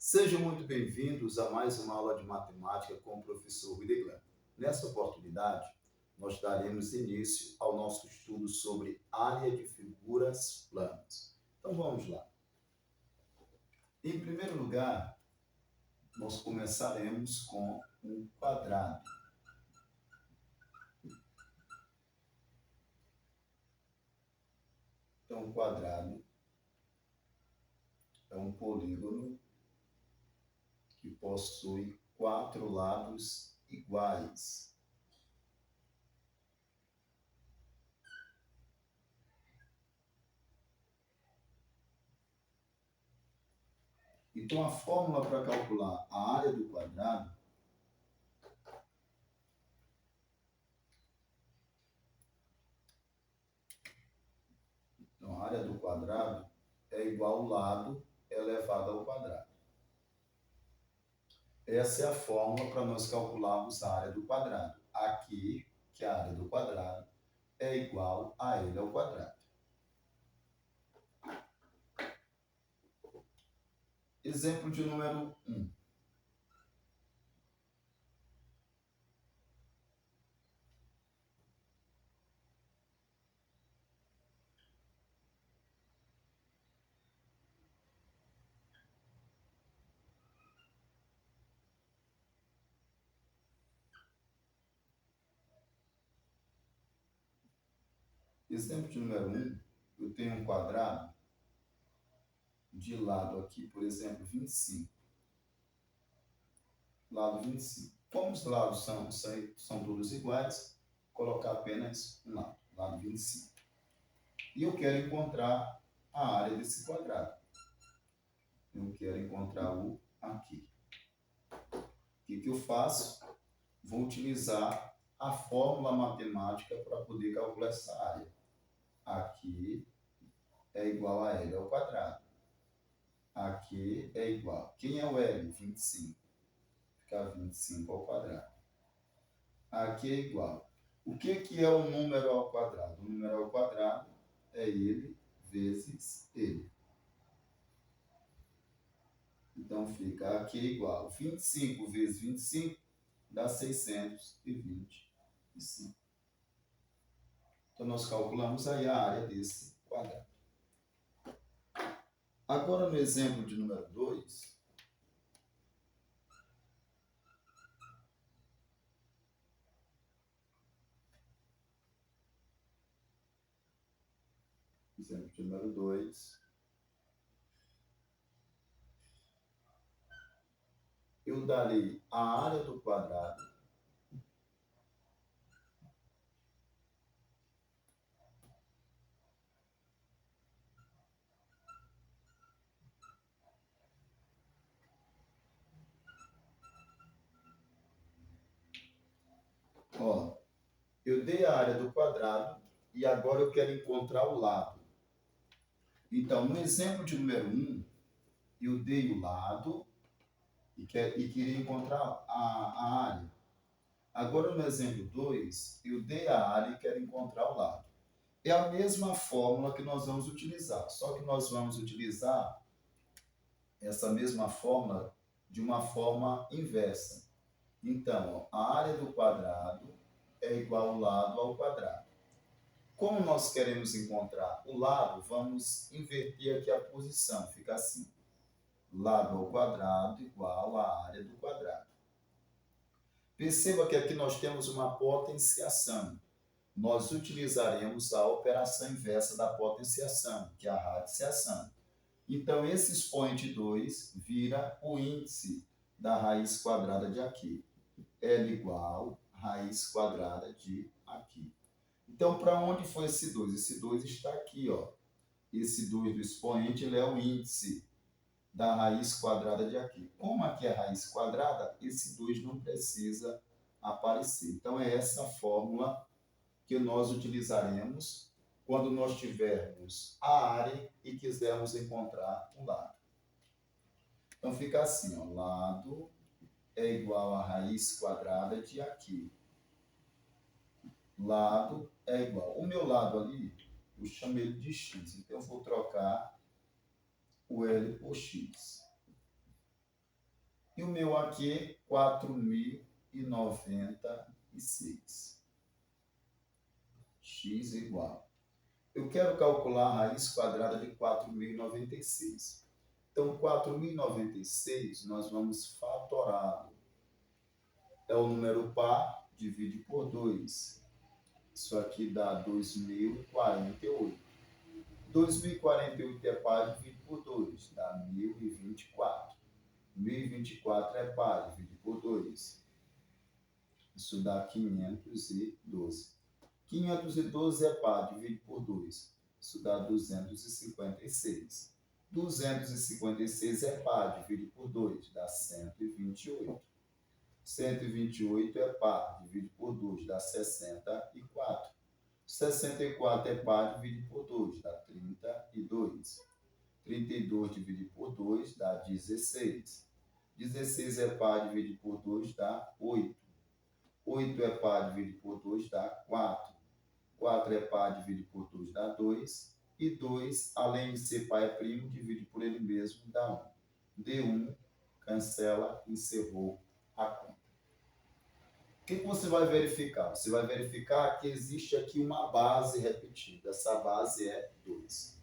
Sejam muito bem-vindos a mais uma aula de matemática com o professor William. Nessa oportunidade, nós daremos início ao nosso estudo sobre área de figuras planas. Então vamos lá. Em primeiro lugar, nós começaremos com um quadrado. Então, um quadrado é um polígono que possui 4 lados iguais. Então, a fórmula para calcular a área do quadrado a área do quadrado é igual ao lado elevado ao quadrado. Essa é a fórmula para nós calcularmos a área do quadrado. Aqui, que a área do quadrado é igual a L ao quadrado. Exemplo de número 1. Exemplo de número 1, eu tenho um quadrado de lado aqui, por exemplo, 25. Lado 25. Como os lados são todos iguais, colocar apenas um lado, lado 25. E eu quero encontrar a área desse quadrado. Eu quero encontrar o aqui. O que eu faço? Vou utilizar a fórmula matemática para poder calcular essa área. Aqui é igual a L ao quadrado. Aqui é igual. Quem é o L? 25. Fica 25 ao quadrado. Aqui é igual. O que é o número ao quadrado? O número ao quadrado é ele vezes ele. Então fica aqui igual. 25 vezes 25 dá 625. Então nós calculamos aí a área desse quadrado. Agora no exemplo de número 2, eu darei a área do quadrado eu dei a área do quadrado e agora eu quero encontrar o lado. Então, no exemplo de número 1, eu dei o lado e queria encontrar a área. Agora, no exemplo 2, eu dei a área e quero encontrar o lado. É a mesma fórmula que nós vamos utilizar, só que nós vamos utilizar essa mesma fórmula de uma forma inversa. Então, a área do quadrado é igual ao lado ao quadrado. Como nós queremos encontrar o lado, vamos inverter aqui a posição. Fica assim. Lado ao quadrado igual à área do quadrado. Perceba que aqui nós temos uma potenciação. Nós utilizaremos a operação inversa da potenciação, que é a radiciação. Então, esse expoente 2 vira o índice da raiz quadrada de aqui. L igual raiz quadrada de aqui. Então, para onde foi esse 2? Esse 2 está aqui, ó. Esse 2 do expoente ele é o índice da raiz quadrada de aqui. Como aqui é raiz quadrada, esse 2 não precisa aparecer. Então, é essa fórmula que nós utilizaremos quando nós tivermos a área e quisermos encontrar um lado. Então, fica assim, ó. Lado é igual a raiz quadrada de aqui. Lado é igual. O meu lado ali, eu chamo ele de x. Então, eu vou trocar o L por x. E o meu aqui, 4.096. X igual. Eu quero calcular a raiz quadrada de 4.096. Então, 4.096 nós vamos fatorá-lo. É o número par, divide por 2. Isso aqui dá 2.048. 2.048 é par, divide por 2. Dá 1.024. 1.024 é par, divide por 2. Isso dá 512. 512 é par, divide por 2. Isso dá 256. 256 é par, divide por 2. Dá 128. 128 é par, divide por 2. Dá 64. 64 é par, divide por 2. Dá 32. 32 divide por 2 dá 16. 16 é par, divide por 2 dá 8. 8 é par, divide por 2 dá 4. 4 é par, divide por 2 dá 2. E 2, além de ser par é primo, divide por ele mesmo, dá 1. D1, cancela, encerrou a conta. O que você vai verificar? Você vai verificar que existe aqui uma base repetida. Essa base é 2.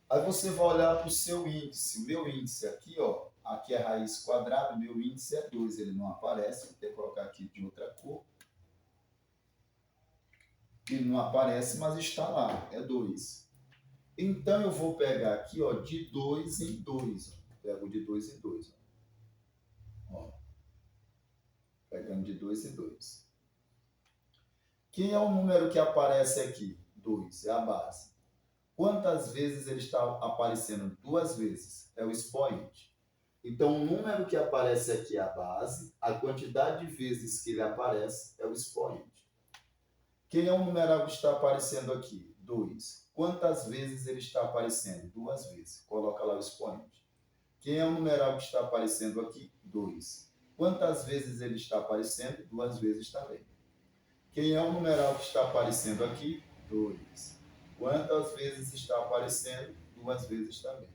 Aí você vai olhar para o seu índice. O meu índice aqui, ó, aqui é raiz quadrada, o meu índice é 2. Ele não aparece, vou ter que colocar aqui de outra cor. Ele não aparece, mas está lá, é 2. Então, eu vou pegar aqui, ó, de 2 em 2. Pego de 2 em 2. Ó. Pegando de 2 em 2. Quem é o número que aparece aqui? 2, é a base. Quantas vezes ele está aparecendo? 2 vezes. É o expoente. Então, o número que aparece aqui é a base. A quantidade de vezes que ele aparece é o expoente. Quem é o numeral que está aparecendo aqui? 2. Quantas vezes ele está aparecendo? 2 vezes. Coloca lá o expoente. Quem é o numeral que está aparecendo aqui? 2. Quantas vezes ele está aparecendo? 2 vezes também. Quem é o numeral que está aparecendo aqui? 2. Quantas vezes está aparecendo? 2 vezes também.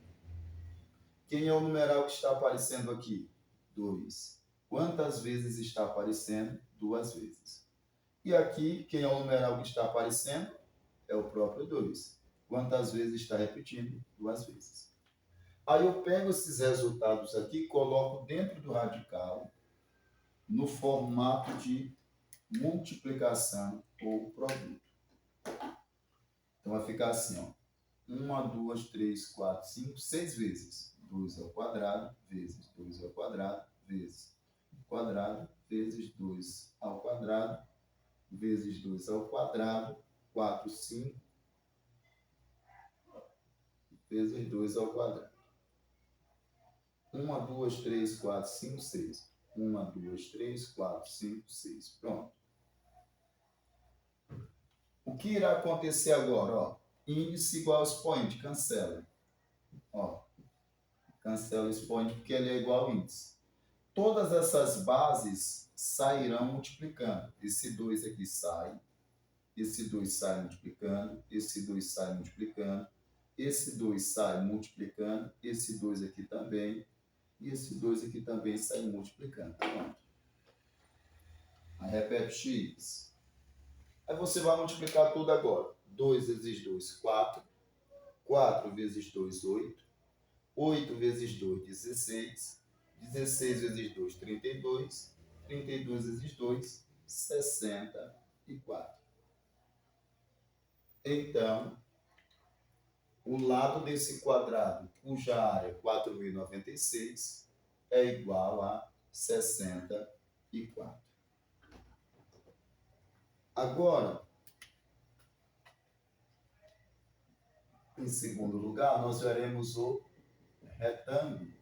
Quem é o numeral que está aparecendo aqui? 2. Quantas vezes está aparecendo? 2 vezes. E aqui, quem é o numeral que está aparecendo? É o próprio 2. Quantas vezes está repetindo? 2 vezes. Aí eu pego esses resultados aqui e coloco dentro do radical no formato de multiplicação ou produto. Então vai ficar assim, ó. 1, 2, 3, 4, 5, 6 vezes. 2 ao quadrado, vezes 2 ao quadrado, vezes quadrado, vezes 2 ao quadrado, vezes 2 ao quadrado, 4, 5, vezes 2 ao quadrado. 1, 2, 3, 4, 5, 6. 1, 2, 3, 4, 5, 6. Pronto. O que irá acontecer agora? Ó, índice igual ao expoente, cancela. Ó, cancela o expoente porque ele é igual ao índice. Todas essas bases sairão multiplicando. Esse 2 aqui sai, esse 2 sai multiplicando, esse 2 sai multiplicando, esse 2 sai multiplicando, esse 2 aqui também, e esse 2 aqui também sai multiplicando. Pronto. Aí repete x. Aí você vai multiplicar tudo agora. 2 vezes 2, 4. 4 vezes 2, 8. 8 vezes 2, 16. 16 vezes 2, 32. 32 vezes 2, 64. Então, o lado desse quadrado, cuja área é 4.096, é igual a 64. Agora, em segundo lugar, nós veremos o retângulo.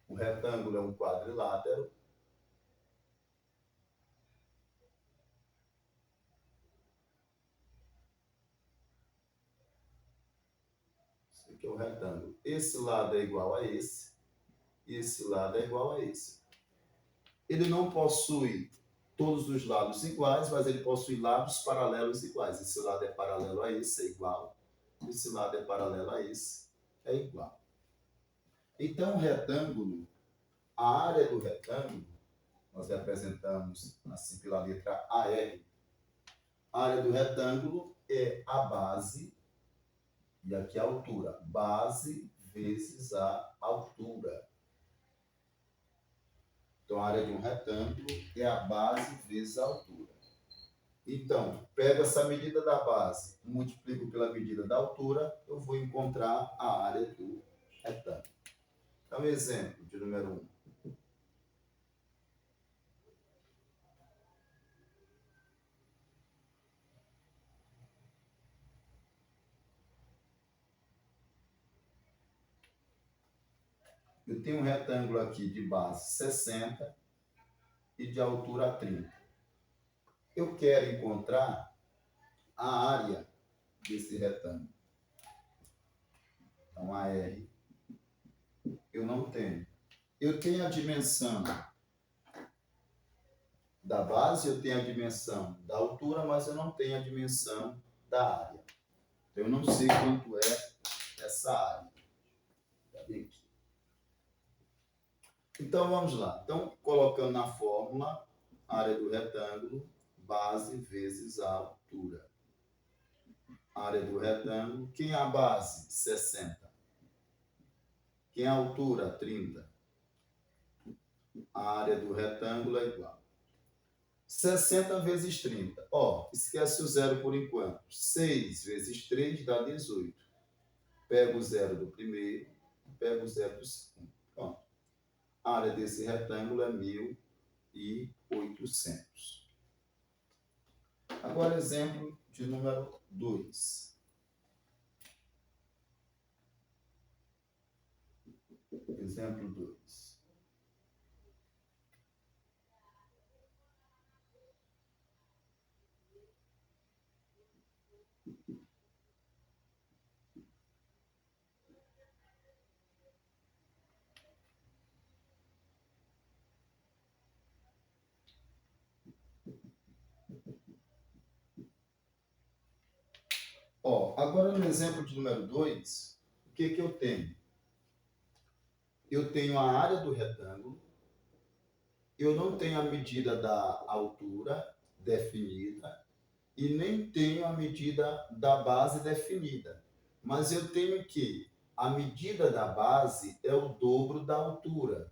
O retângulo é um quadrilátero. Esse aqui é o retângulo. Esse lado é igual a esse. E esse lado é igual a esse. Ele não possui todos os lados iguais, mas ele possui lados paralelos iguais. Esse lado é paralelo a esse, é igual. Esse lado é paralelo a esse, é igual. Então, o retângulo, a área do retângulo, nós representamos assim pela letra AR. A área do retângulo é a base, e aqui a altura. Base vezes a altura. Então, a área de um retângulo é a base vezes a altura. Então, pego essa medida da base, multiplico pela medida da altura, eu vou encontrar a área do retângulo. Então, exemplo de número 1. Eu tenho um retângulo aqui de base 60 e de altura 30. Eu quero encontrar a área desse retângulo. Então, a R eu não tenho. Eu tenho a dimensão da base, eu tenho a dimensão da altura, mas eu não tenho a dimensão da área. Então, eu não sei quanto é essa área. Tá bem aqui. Então, vamos lá. Então, colocando na fórmula, a área do retângulo, base vezes a altura. A área do retângulo, quem é a base? 60. Quem é a altura? 30. A área do retângulo é igual. 60 vezes 30. Ó, esquece o zero por enquanto. 6 vezes 3 dá 18. Pego o zero do primeiro e pego o zero do segundo. Pronto. A área desse retângulo é 1.800. Agora, exemplo de número 2. Exemplo 2. Ó, agora no exemplo de número 2, o que eu tenho? Eu tenho a área do retângulo, eu não tenho a medida da altura definida e nem tenho a medida da base definida. Mas eu tenho que a medida da base é o dobro da altura.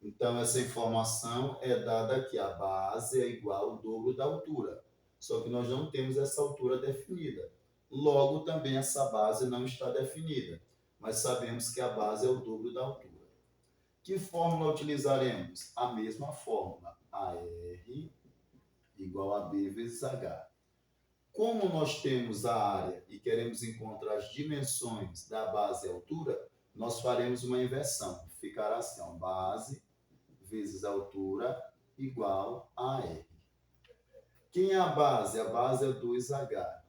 Então, essa informação é dada aqui. A base é igual ao dobro da altura. Só que nós não temos essa altura definida. Logo, também essa base não está definida. Mas sabemos que a base é o dobro da altura. Que fórmula utilizaremos? A mesma fórmula. AR igual a B vezes H. Como nós temos a área e queremos encontrar as dimensões da base e altura, nós faremos uma inversão. Ficará assim, ó, base vezes altura igual a R. Quem é a base? A base é 2H.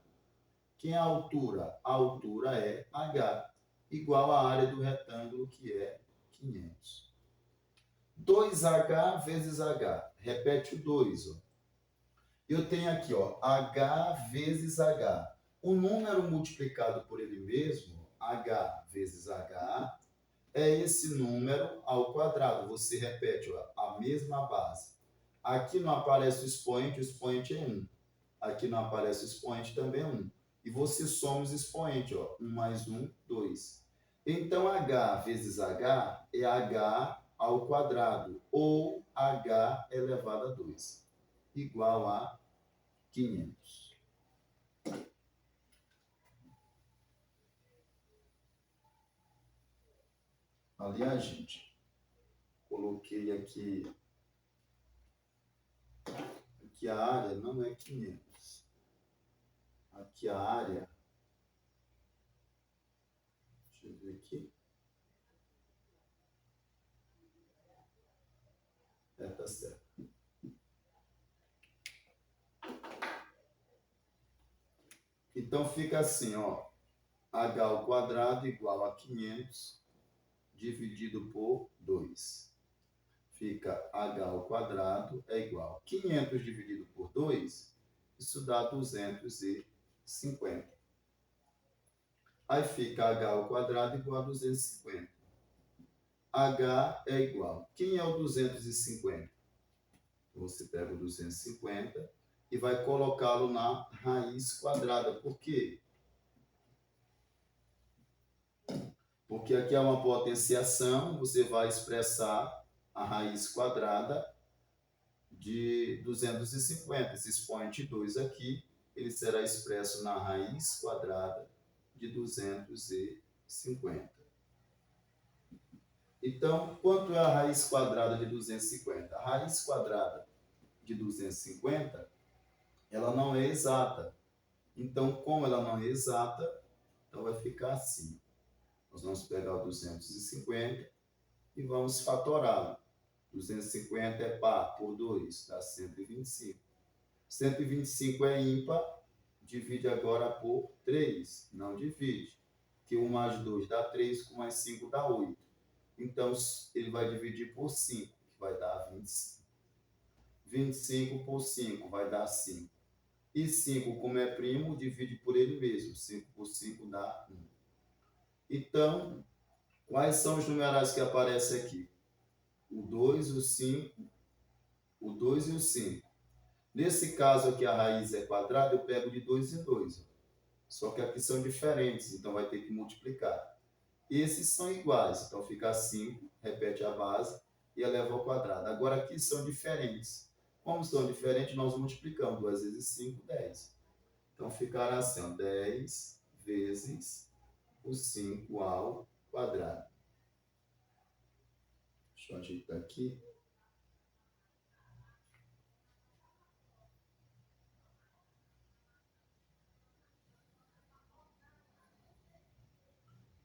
Quem é a altura? A altura é H, igual à área do retângulo, que é 500. 2H vezes H. Repete o 2. Ó. Eu tenho aqui, ó, H vezes H. O número multiplicado por ele mesmo, H vezes H, é esse número ao quadrado. Você repete, ó, a mesma base. Aqui não aparece o expoente é 1. Aqui não aparece o expoente, também é 1. E você soma os expoentes, ó, 1 mais 1, 2. Então, H vezes H é H ao quadrado, ou H elevado a 2, igual a 500. Aliás, gente, coloquei aqui que a área não é 500. Aqui a área, deixa eu ver aqui. Tá certo. Então fica assim, ó, H ao quadrado igual a 500 dividido por 2. Fica H ao quadrado é igual a 500 dividido por 2, isso dá 250. Aí fica H ao quadrado igual a 250. H é igual. Quem é o 250? Você pega o 250 e vai colocá-lo na raiz quadrada. Por quê? Porque aqui é uma potenciação, você vai expressar a raiz quadrada de 250. Esse expoente 2 aqui, ele será expresso na raiz quadrada de 250. Então, quanto é a raiz quadrada de 250? A raiz quadrada de 250, ela não é exata. Então, como ela não é exata, então vai ficar assim. Nós vamos pegar o 250 e vamos fatorá-lo. 250 é par por 2, dá 125. 125 é ímpar, divide agora por 3. Não divide, porque 1 mais 2 dá 3, com mais 5 dá 8. Então, ele vai dividir por 5, que vai dar 25. 25 por 5 vai dar 5. E 5, como é primo, divide por ele mesmo. 5 por 5 dá 1. Então, quais são os numerais que aparecem aqui? O 2, o 5, o 2 e o 5. Nesse caso aqui, a raiz é quadrada, eu pego de 2 em 2. Só que aqui são diferentes, então vai ter que multiplicar. Esses são iguais, então fica 5, repete a base e eleva ao quadrado. Agora aqui são diferentes. Como são diferentes, nós multiplicamos. 2 vezes 5, 10. Então ficará assim, ó, 10 vezes o 5 ao quadrado. Deixa eu ajeitar aqui.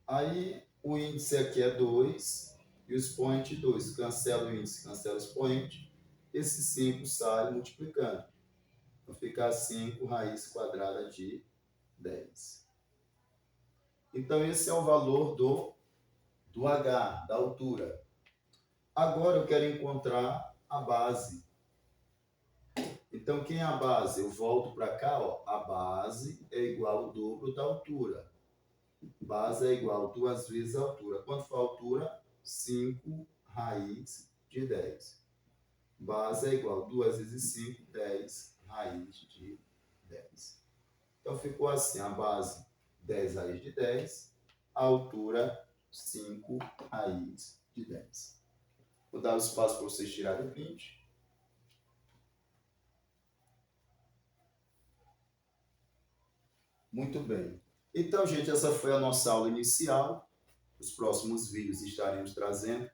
Aí o índice aqui é 2 e o expoente 2. Cancela o índice, cancela o expoente. Esse 5 sai multiplicando. Então fica 5 raiz quadrada de 10. Então esse é o valor do H, da altura. Agora eu quero encontrar a base. Então quem é a base? Eu volto para cá, ó. A base é igual ao dobro da altura. Base é igual a 2 vezes a altura. Quanto foi a altura? 5 raiz de 10. Base é igual a 2 vezes 5, 10 raiz de 10. Então ficou assim, a base 10 raiz de 10, a altura 5 raiz de 10. Vou dar o espaço para vocês tirarem o print. Muito bem. Então, gente, essa foi a nossa aula inicial. Nos próximos vídeos estaremos trazendo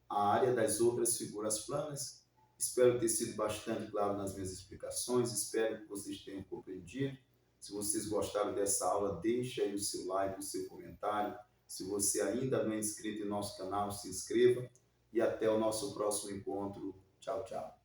a área das outras figuras planas. Espero ter sido bastante claro nas minhas explicações. Espero que vocês tenham compreendido. Se vocês gostaram dessa aula, deixe aí o seu like, o seu comentário. Se você ainda não é inscrito em nosso canal, se inscreva. E até o nosso próximo encontro. Tchau, tchau.